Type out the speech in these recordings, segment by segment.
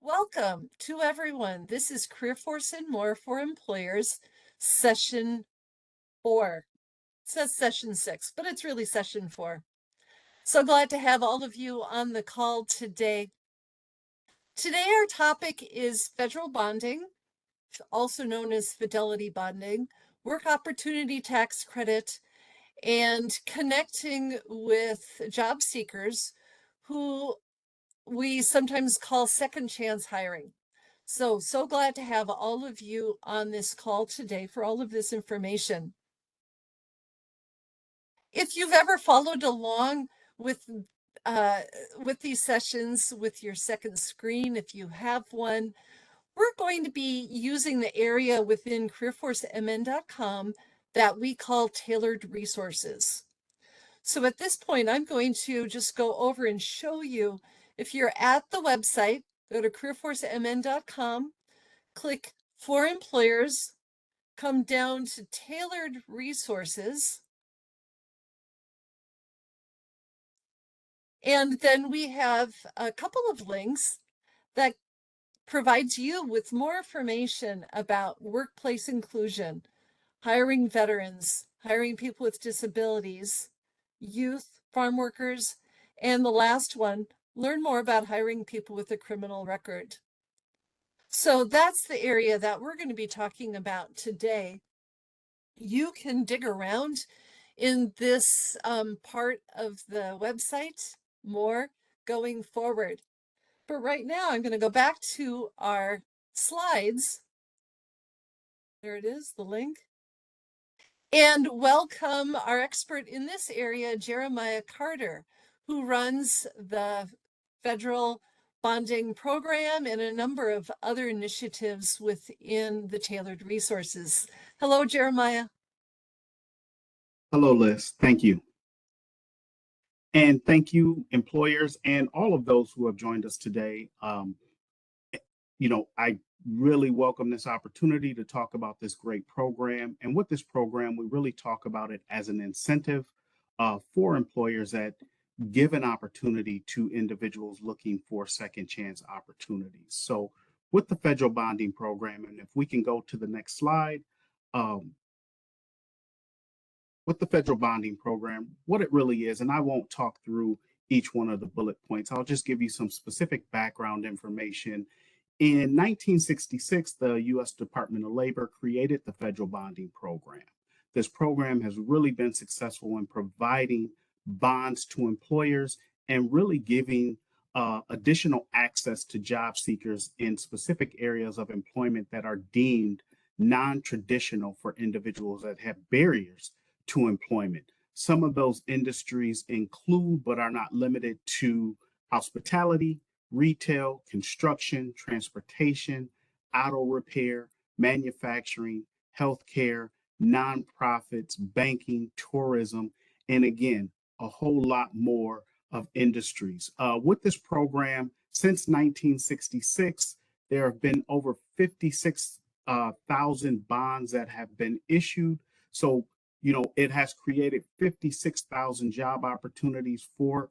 Welcome to everyone. This is Careerforce and More for Employers, session 4. It says session 6, but it's really session 4. So glad to have all of you on the call today. Today, our topic is federal bonding, also known as fidelity bonding, work opportunity tax credit, and connecting with job seekers who we sometimes call second chance hiring. So glad to have all of you on this call today for all of this information. If you've ever followed along with these sessions with your second screen, if you have one, we're going to be using the area within careerforcemn.com that we call tailored resources. So at this point, I'm going to just go over and show you, if you're at the website, go to careerforcemn.com, click for employers, come down to tailored resources, and then we have a couple of links that provides you with more information about workplace inclusion, hiring veterans, hiring people with disabilities, youth, farm workers, and the last one, learn more about hiring people with a criminal record. So that's the area that we're going to be talking about today. You can dig around in this part of the website more going forward. But right now, I'm going to go back to our slides. There it is, the link. And welcome our expert in this area, Jeremiah Carter, who runs the federal bonding program and a number of other initiatives within the tailored resources. Hello, Jeremiah. Hello, Liz. Thank you. And thank you, employers, and all of those who have joined us today. I really welcome this opportunity to talk about this great program. And with this program, we really talk about it as an incentive for employers that give an opportunity to individuals looking for second chance opportunities. So with the federal bonding program, and if we can go to the next slide, with the federal bonding program, what it really is, and I won't talk through each one of the bullet points. I'll just give you some specific background information. In 1966, the U.S. Department of Labor created the federal bonding program. This program has really been successful in providing bonds to employers and really giving additional access to job seekers in specific areas of employment that are deemed non-traditional for individuals that have barriers to employment. Some of those industries include, but are not limited to, hospitality, retail, construction, transportation, auto repair, manufacturing, healthcare, nonprofits, banking, tourism, and again, a whole lot more of industries. With this program, since 1966, there have been over 56,000 bonds that have been issued. So it has created 56,000 job opportunities for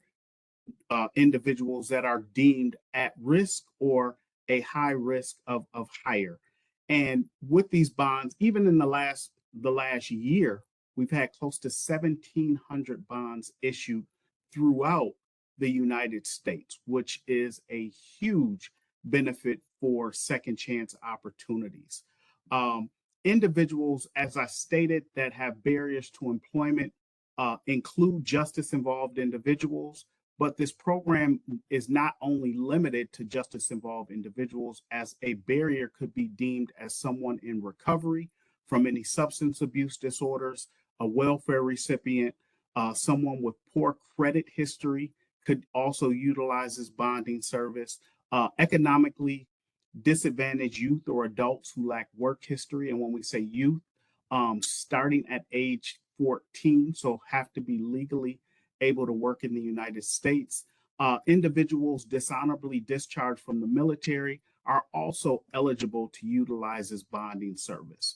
individuals that are deemed at risk or a high risk of hire. And with these bonds, even in the last year, we've had close to 1,700 bonds issued throughout the United States, which is a huge benefit for second chance opportunities. Individuals, as I stated, that have barriers to employment include justice-involved individuals, but this program is not only limited to justice-involved individuals, as a barrier could be deemed as someone in recovery from any substance abuse disorders, a welfare recipient, someone with poor credit history could also utilize this bonding service, economically disadvantaged youth or adults who lack work history. And when we say youth, starting at age 14, so have to be legally able to work in the United States. Individuals dishonorably discharged from the military are also eligible to utilize this bonding service.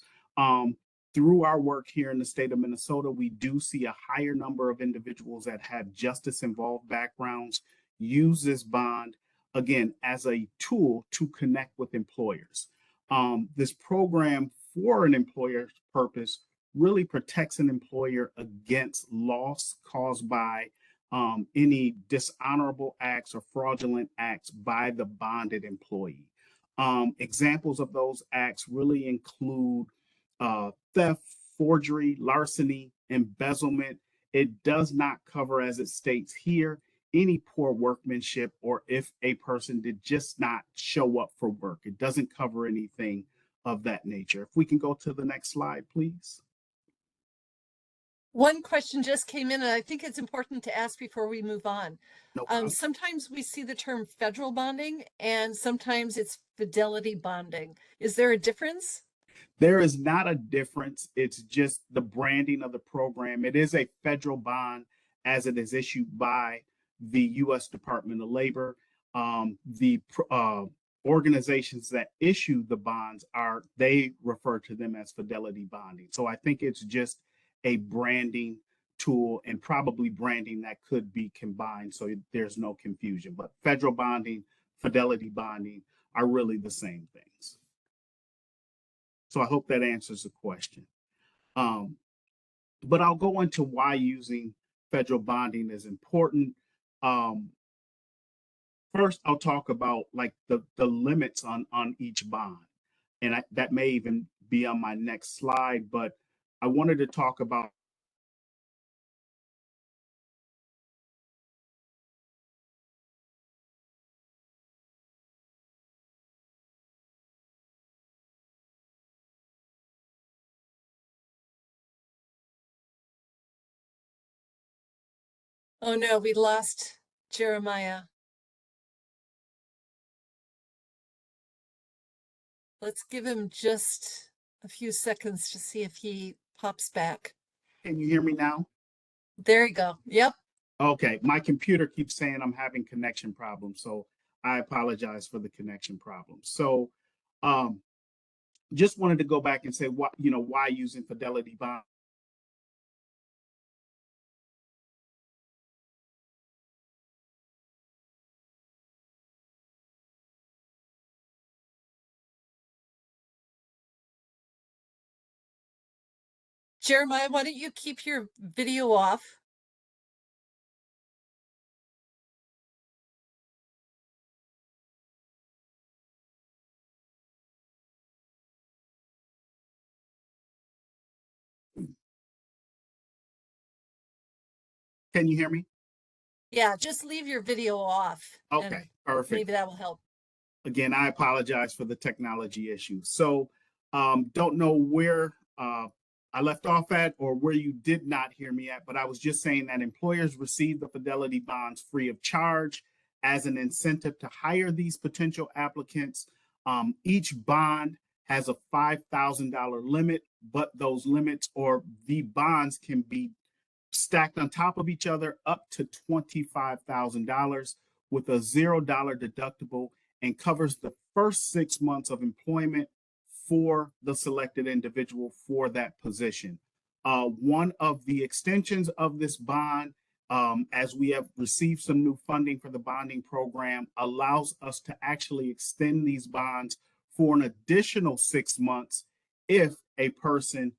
Through our work here in the state of Minnesota, we do see a higher number of individuals that have justice-involved backgrounds use this bond. again, as a tool to connect with employers. This program, for an employer's purpose, really protects an employer against loss caused by any dishonorable acts or fraudulent acts by the bonded employee. Examples of those acts really include theft, forgery, larceny, embezzlement. It does not cover, as it states here, any poor workmanship or if a person did just not show up for work. It doesn't cover anything of that nature. If we can go to the next slide, please. One question just came in, and I think it's important to ask before we move on. No problem. Sometimes we see the term federal bonding, and sometimes it's fidelity bonding. Is there a difference? There is not a difference. It's just the branding of the program. It is a federal bond as it is issued by the U.S. Department of Labor. The organizations that issue the bonds they refer to them as fidelity bonding. So I think it's just a branding tool and probably branding that could be combined so there's no confusion. But federal bonding, fidelity bonding are really the same things. So I hope that answers the question. But I'll go into why using federal bonding is important. First, I'll talk about like the limits on each bond. And that may even be on my next slide, but I wanted to talk about Oh no, we lost Jeremiah. Let's give him just a few seconds to see if he pops back. Can you hear me now? There you go. Yep. Okay, my computer keeps saying I'm having connection problems, so I apologize for the connection problems. So, just wanted to go back and say why using fidelity bond. Jeremiah, why don't you keep your video off? Can you hear me? Yeah, just leave your video off. Okay, perfect. Maybe that will help. Again, I apologize for the technology issue. So, don't know where I left off at or where you did not hear me at, but I was just saying that employers receive the fidelity bonds free of charge as an incentive to hire these potential applicants. Each bond has a $5,000 limit, but those limits or the bonds can be stacked on top of each other up to $25,000 with a $0 deductible and covers the first 6 months of employment for the selected individual for that position. One of the extensions of this bond, as we have received some new funding for the bonding program, allows us to actually extend these bonds for an additional 6 months if a person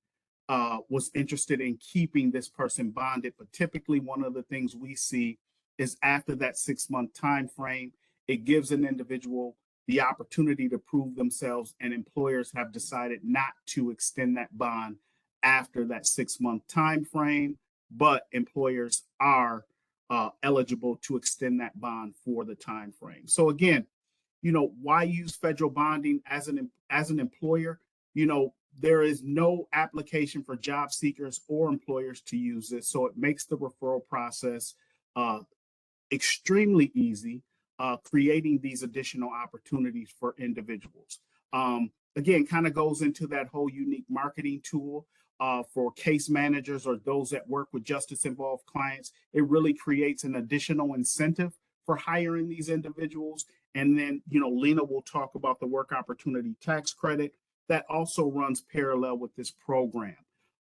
was interested in keeping this person bonded. But typically, one of the things we see is after that 6-month time frame, it gives an individual the opportunity to prove themselves, and employers have decided not to extend that bond after that 6-month time frame, but employers are eligible to extend that bond for the time frame. So again, why use federal bonding as an employer? There is no application for job seekers or employers to use this, so it makes the referral process extremely easy, creating these additional opportunities for individuals. Again, kind of goes into that whole unique marketing tool for case managers or those that work with justice involved clients. It really creates an additional incentive for hiring these individuals. And then, Lena will talk about the work opportunity tax credit that also runs parallel with this program.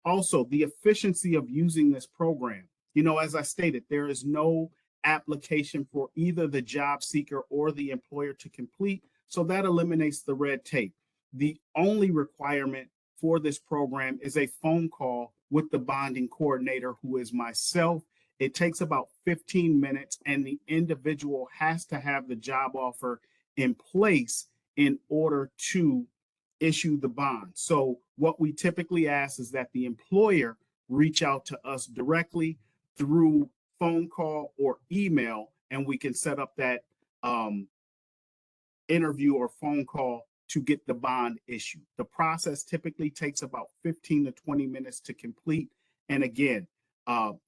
Also, the efficiency of using this program. As I stated, there is no application for either the job seeker or the employer to complete. So that eliminates the red tape. The only requirement for this program is a phone call with the bonding coordinator, who is myself. It takes about 15 minutes, and the individual has to have the job offer in place in order to issue the bond. So, what we typically ask is that the employer reach out to us directly through phone call or email, and we can set up that um, interview or phone call to get the bond issued. The process typically takes about 15 to 20 minutes to complete. And again,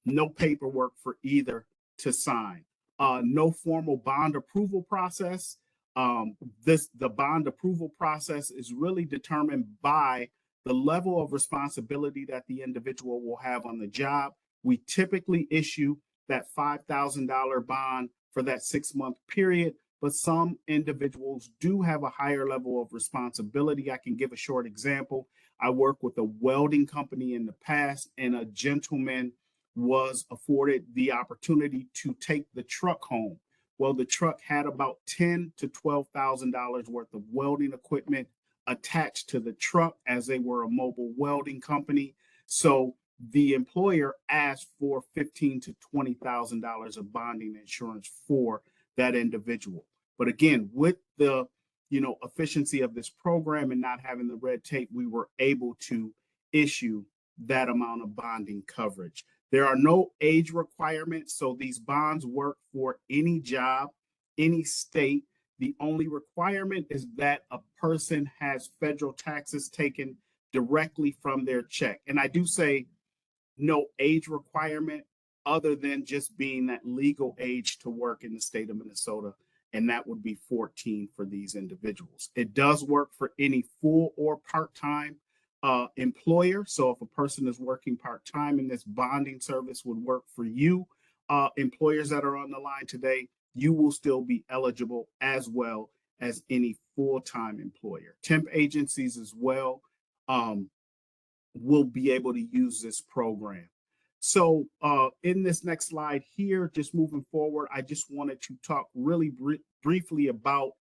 no paperwork for either to sign. No formal bond approval process. The bond approval process is really determined by the level of responsibility that the individual will have on the job. We typically issue that $5,000 bond for that 6-month period, but some individuals do have a higher level of responsibility. I can give a short example. I worked with a welding company in the past, and a gentleman was afforded the opportunity to take the truck home. Well, the truck had about $10,000 to $12,000 worth of welding equipment attached to the truck, as they were a mobile welding company. So the employer asked for $15,000 to $20,000 of bonding insurance for that individual. But again, with the efficiency of this program and not having the red tape, we were able to issue that amount of bonding coverage. There are no age requirements, so these bonds work for any job, any state. The only requirement is that a person has federal taxes taken directly from their check. And I do say no age requirement other than just being that legal age to work in the state of Minnesota, and that would be 14 for these individuals. It does work for any full or part-time employer. So if a person is working part-time, and this bonding service would work for you, employers that are on the line today, you will still be eligible as well as any full-time employer. Temp agencies as well will be able to use this program. So in this next slide here, just moving forward, I just wanted to talk really briefly about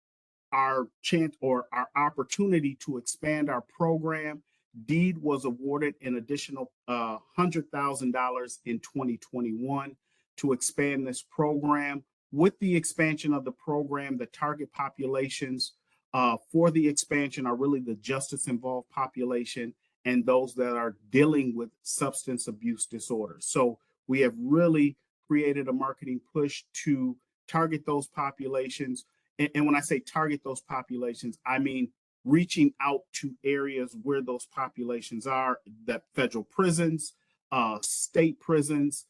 our chance or our opportunity to expand our program. Deed was awarded an additional $100,000 in 2021 to expand this program. With the expansion of the program, the target populations for the expansion are really the justice involved population and those that are dealing with substance abuse disorders. So we have really created a marketing push to target those populations. And when I say target those populations, I mean reaching out to areas where those populations are, that federal prisons, state prisons,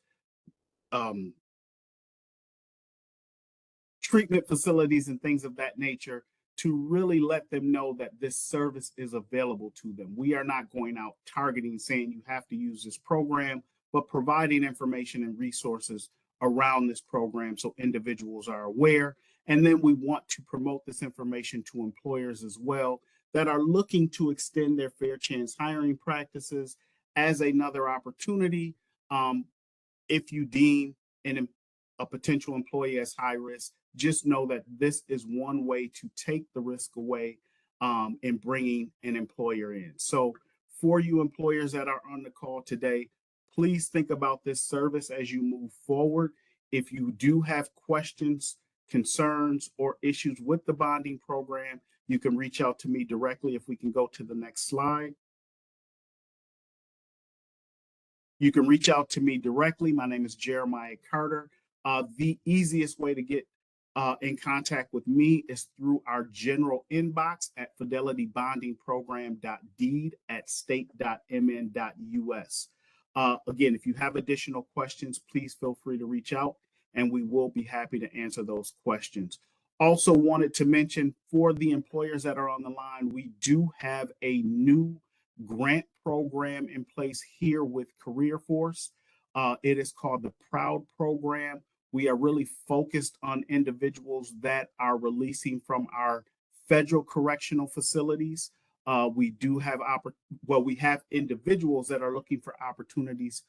treatment facilities, and things of that nature, to really let them know that this service is available to them. We are not going out targeting saying you have to use this program, but providing information and resources around this program so individuals are aware. And then we want to promote this information to employers as well that are looking to extend their fair chance hiring practices as another opportunity. If you deem a potential employee as high risk, just know that this is one way to take the risk away in bringing an employer in. So for you employers that are on the call today, please think about this service as you move forward. If you do have questions, concerns, or issues with the bonding program, you can reach out to me directly. If we can go to the next slide. You can reach out to me directly. My name is Jeremiah Carter. The easiest way to get in contact with me is through our general inbox at fidelitybondingprogram.deed@state.mn.us. Again, if you have additional questions, please feel free to reach out and we will be happy to answer those questions. Also wanted to mention, for the employers that are on the line, we do have a new grant program in place here with Careerforce. It is called the PROUD program. We are really focused on individuals that are releasing from our federal correctional facilities. We do have we have individuals that are looking for opportunities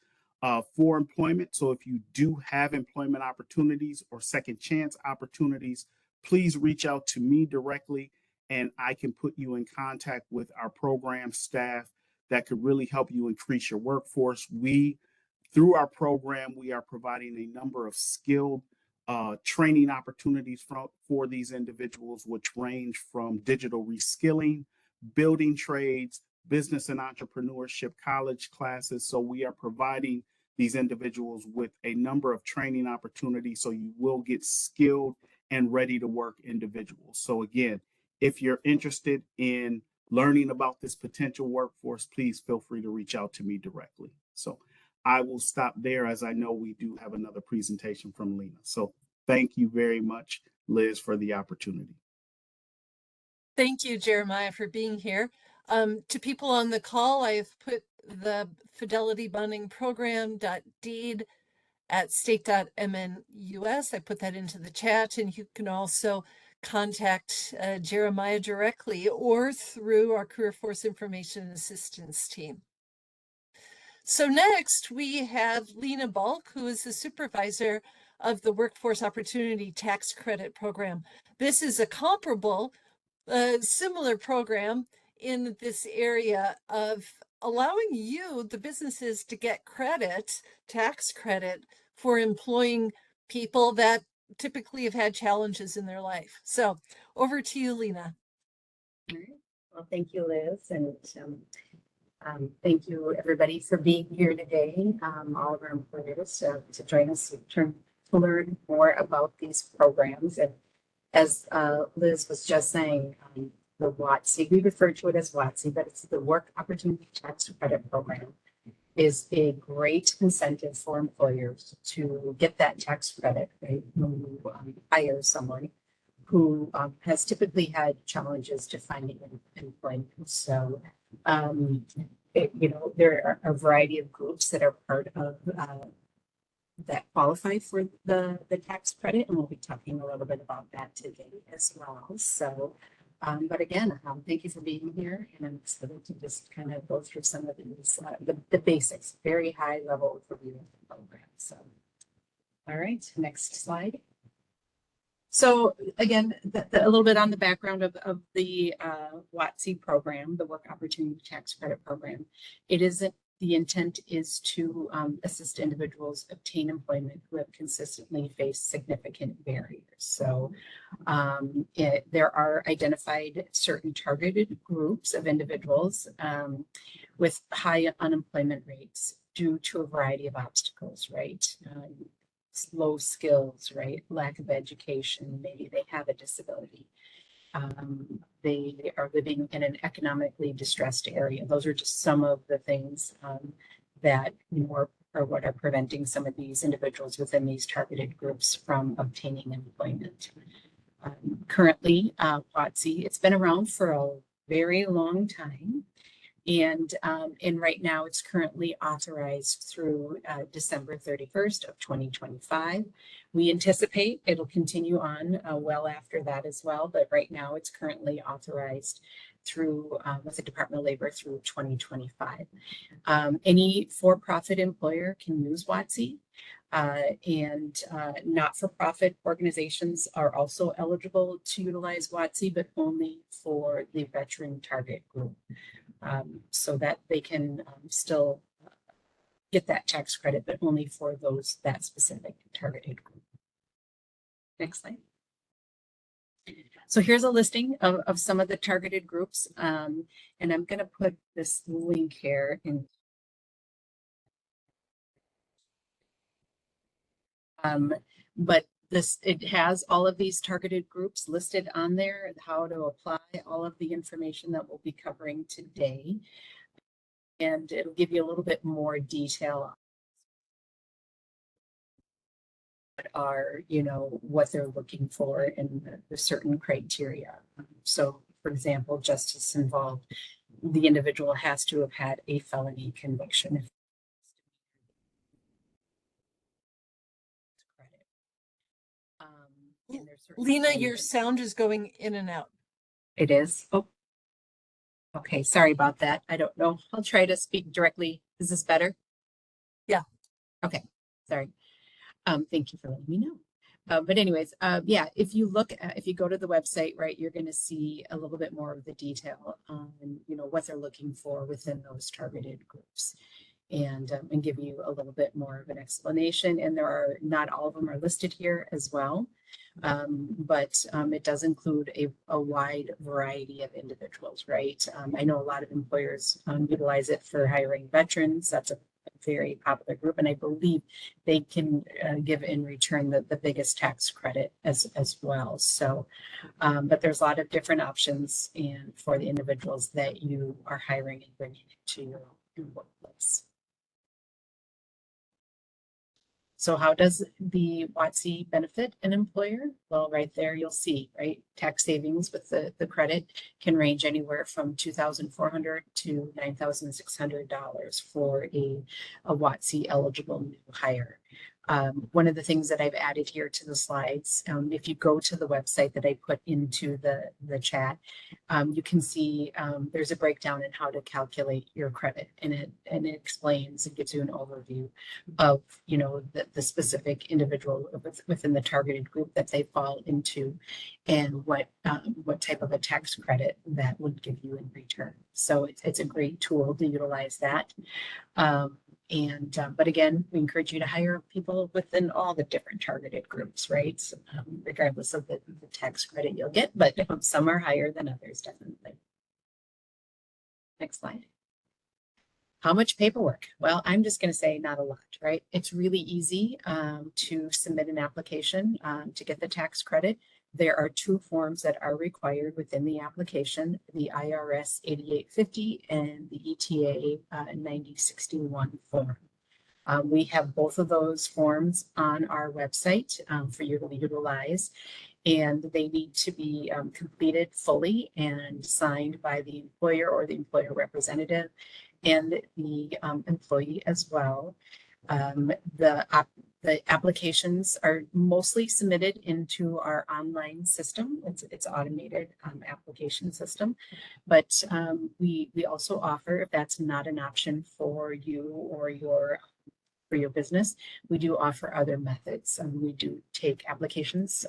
for employment. So if you do have employment opportunities or second chance opportunities, please reach out to me directly and I can put you in contact with our program staff that could really help you increase your workforce. Through our program, we are providing a number of skilled training opportunities for these individuals, which range from digital reskilling, building trades, business and entrepreneurship college classes. So we are providing these individuals with a number of training opportunities so you will get skilled and ready to work individuals. So again, if you're interested in learning about this potential workforce, please feel free to reach out to me directly. So I will stop there as I know we do have another presentation from Lena. So thank you very much, Liz, for the opportunity. Thank you, Jeremiah, for being here. To people on the call, I've put the Fidelity Bonding Program.deed at state.mnus. I put that into the chat, and you can also contact Jeremiah directly or through our Careerforce Information Assistance team. So next we have Lena Bulk, who is the supervisor of the Workforce Opportunity Tax Credit Program. This is a comparable, similar program in this area of allowing you, the businesses, to get credit, tax credit, for employing people that typically have had challenges in their life. So over to you, Lena. All right. Well, thank you, Liz, and thank you, everybody, for being here today. All of our employers to join us to learn more about these programs. And as Liz was just saying, the WOTC, we refer to it as WOTC, but it's the Work Opportunity Tax Credit Program, is a great incentive for employers to get that tax credit, right? When you hire someone who has typically had challenges to finding employment. So, there are a variety of groups that are part of that qualify for the tax credit, and we'll be talking a little bit about that today as well. So, but again, thank you for being here, and I'm excited to just kind of go through some of these, the basics, very high level overview of the program. So, all right, next slide. So again, a little bit on the background of the WOTC program, the Work Opportunity Tax Credit Program. The intent is to assist individuals obtain employment who have consistently faced significant barriers. So there are identified certain targeted groups of individuals with high unemployment rates due to a variety of obstacles, right? Low skills, right? Lack of education, maybe they have a disability. They are living in an economically distressed area. Those are just some of the things that are what are preventing some of these individuals within these targeted groups from obtaining employment. Currently, WOTC, it's been around for a very long time. And right now it's currently authorized through December 31st of 2025. We anticipate it'll continue on well after that as well, but right now it's currently authorized through with the Department of Labor through 2025. Any for-profit employer can use WOTC. And not-for-profit organizations are also eligible to utilize WOTC, but only for the veteran target group. So that they can still get that tax credit, but only for that specific targeted group. Next slide. So here's a listing of some of the targeted groups, and I'm going to put this link here in. But it has all of these targeted groups listed on there, how to apply, all of the information that we'll be covering today. And it'll give you a little bit more detail what they're looking for and the certain criteria. So, for example, justice involved, the individual has to have had a felony conviction. Lena, your sound is going in and out. It is. Oh, okay. Sorry about that. I don't know. I'll try to speak directly. Is this better? Yeah. Okay, sorry. Thank you for letting me know. But anyways, yeah, if you if you go to the website, right, you're going to see a little bit more of the detail on, what they're looking for within those targeted groups, and give you a little bit more of an explanation. And not all of them are listed here as well. But it does include a wide variety of individuals, right? I know a lot of employers utilize it for hiring veterans. That's a very popular group, and I believe they can give in return the biggest tax credit as well. So, but there's a lot of different options and for the individuals that you are hiring and bringing into your workplace. So how does the WOTC benefit an employer? Well, right there, you'll see, right? Tax savings with the credit can range anywhere from $2,400 to $9,600 for a WOTC eligible new hire. One of the things that I've added here to the slides, if you go to the website that I put into the chat, you can see there's a breakdown in how to calculate your credit, and it explains and gives you an overview of the specific individual within the targeted group that they fall into, and what type of a tax credit that would give you in return. So it's a great tool to utilize that. But again, we encourage you to hire people within all the different targeted groups, right? Regardless of the tax credit you'll get, but some are higher than others, definitely. Next slide. How much paperwork? Well, I'm just going to say not a lot, right? It's really easy to submit an application to get the tax credit. There are 2 forms that are required within the application, the IRS 8850 and the ETA 9061 form. We have both of those forms on our website for you to utilize, and they need to be completed fully and signed by the employer or the employer representative and the employee as well. The applications are mostly submitted into our online system. It's automated application system, but we also offer, if that's not an option for you or your business, we do offer other methods. We do take applications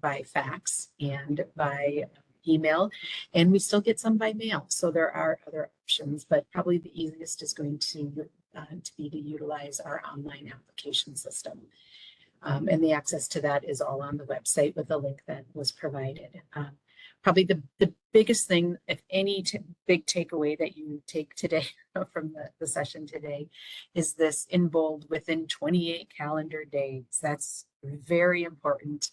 by fax and by email, and we still get some by mail. So there are other options, but probably the easiest is going to be to utilize our online application system. And the access to that is all on the website with the link that was provided. Probably the biggest thing, if any big takeaway that you take today from the session today, is this in bold, within 28 calendar days. That's very important.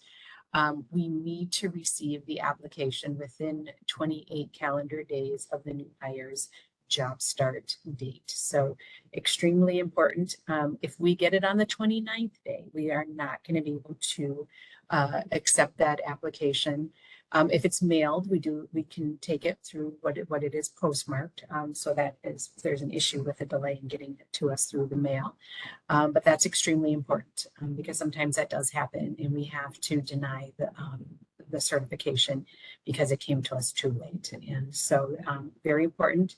We need to receive the application within 28 calendar days of the new hire's job start date. So extremely important. If we get it on the 29th day, we are not going to be able to accept that application. If it's mailed, we can take it through what it is postmarked. So that is, if there's an issue with a delay in getting it to us through the mail. But that's extremely important because sometimes that does happen and we have to deny the certification because it came to us too late. And so very important.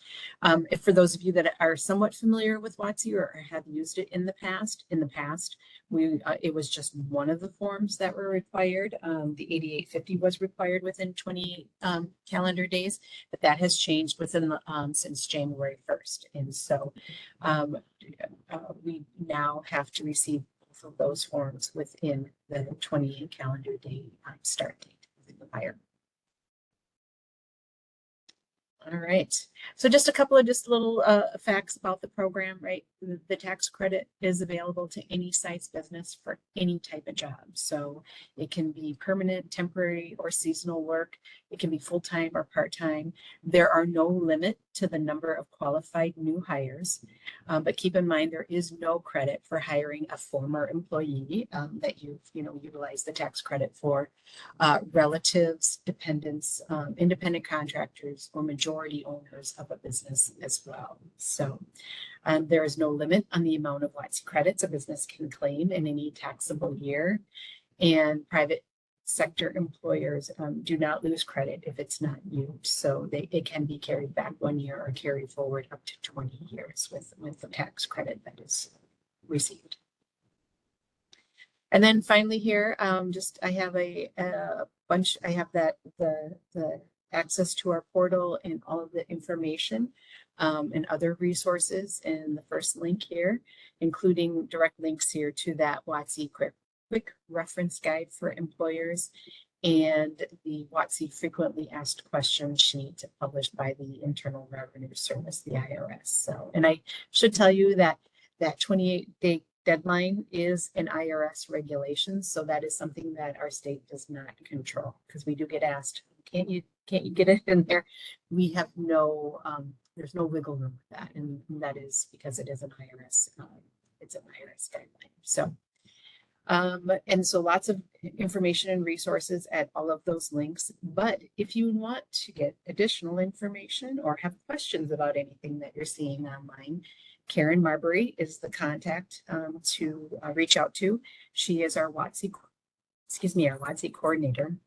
If for those of you that are somewhat familiar with WOTC or have used it in the past, it was just one of the forms that were required. The 8850 was required within 28 calendar days, but that has changed since January 1st. And so we now have to receive both of those forms within the 28 calendar day start date of the hire. All right. So just a couple of little facts about the program, right? The tax credit is available to any size business for any type of job. So it can be permanent, temporary, or seasonal work. It can be full-time or part-time. There are no limit to the number of qualified new hires, but keep in mind there is no credit for hiring a former employee that you've utilized the tax credit for. Relatives, dependents, independent contractors, or majority owners of a business as well. So there is no limit on the amount of WOTC credits a business can claim in any taxable year, and private sector employers do not lose credit if it's not used. So it can be carried back 1 year or carried forward up to 20 years with the tax credit that is received. And then finally here, I have a bunch, I have the access to our portal and all of the information and other resources in the first link here, including direct links here to that WOTC quick reference guide for employers and the WOTC frequently asked questions sheet published by the Internal Revenue Service, the IRS. So, and I should tell you that 28-day deadline is an IRS regulation. So that is something that our state does not control, because we do get asked, can't you get it in there? We have no, there's no wiggle room with that. And that is because it is an IRS, it's an IRS guideline. So, and so lots of information and resources at all of those links. But if you want to get additional information or have questions about anything that you're seeing online, Karen Marbury is the contact to reach out to. She is our WOTC, our WOTC coordinator.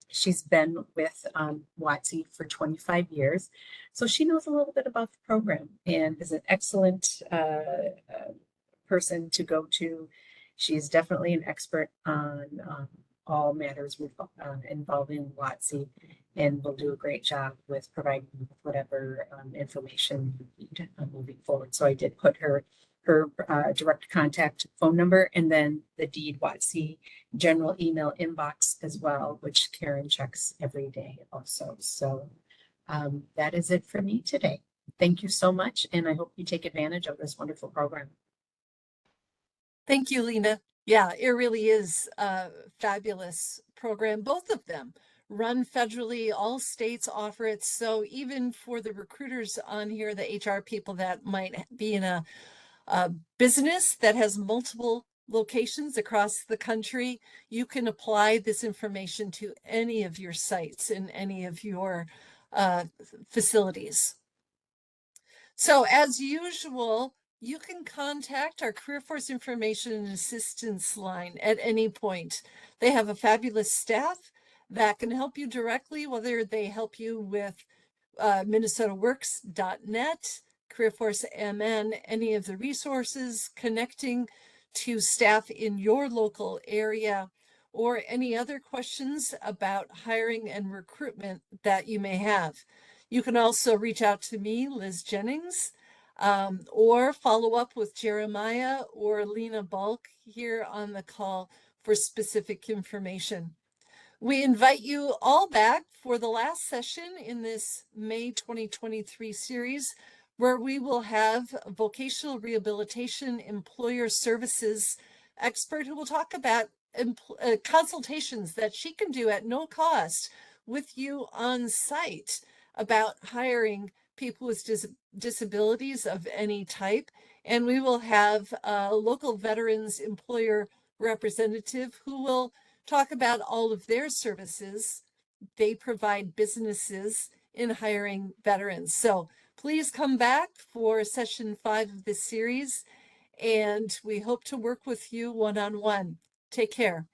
She's been with WOTC for 25 years, so she knows a little bit about the program and is an excellent person to go to. She's definitely an expert on all matters involving WOTC, and will do a great job with providing whatever information you need moving forward. So I did put her direct contact phone number and then the Deed WOTC general email inbox as well, which Karen checks every day also. So that is it for me today. Thank you so much, and I hope you take advantage of this wonderful program. Thank you, Lena. Yeah, it really is a fabulous program. Both of them run federally. All states offer it. So even for the recruiters on here, the HR people that might be in a business that has multiple locations across the country, you can apply this information to any of your sites in any of your facilities. So as usual, you can contact our Careerforce Information and Assistance line at any point. They have a fabulous staff that can help you directly, whether they help you with minnesotaworks.net, Careerforce MN, any of the resources connecting to staff in your local area, or any other questions about hiring and recruitment that you may have. You can also reach out to me, Liz Jennings, or follow up with Jeremiah or Lena Bulk here on the call for specific information. We invite you all back for the last session in this May 2023 series, where we will have a vocational rehabilitation employer services expert who will talk about consultations that she can do at no cost with you on site about hiring people with disabilities of any type. And we will have a local veterans employer representative who will talk about all of their services they provide businesses in hiring veterans. So please come back for session 5 of this series, and we hope to work with you one-on-one. Take care.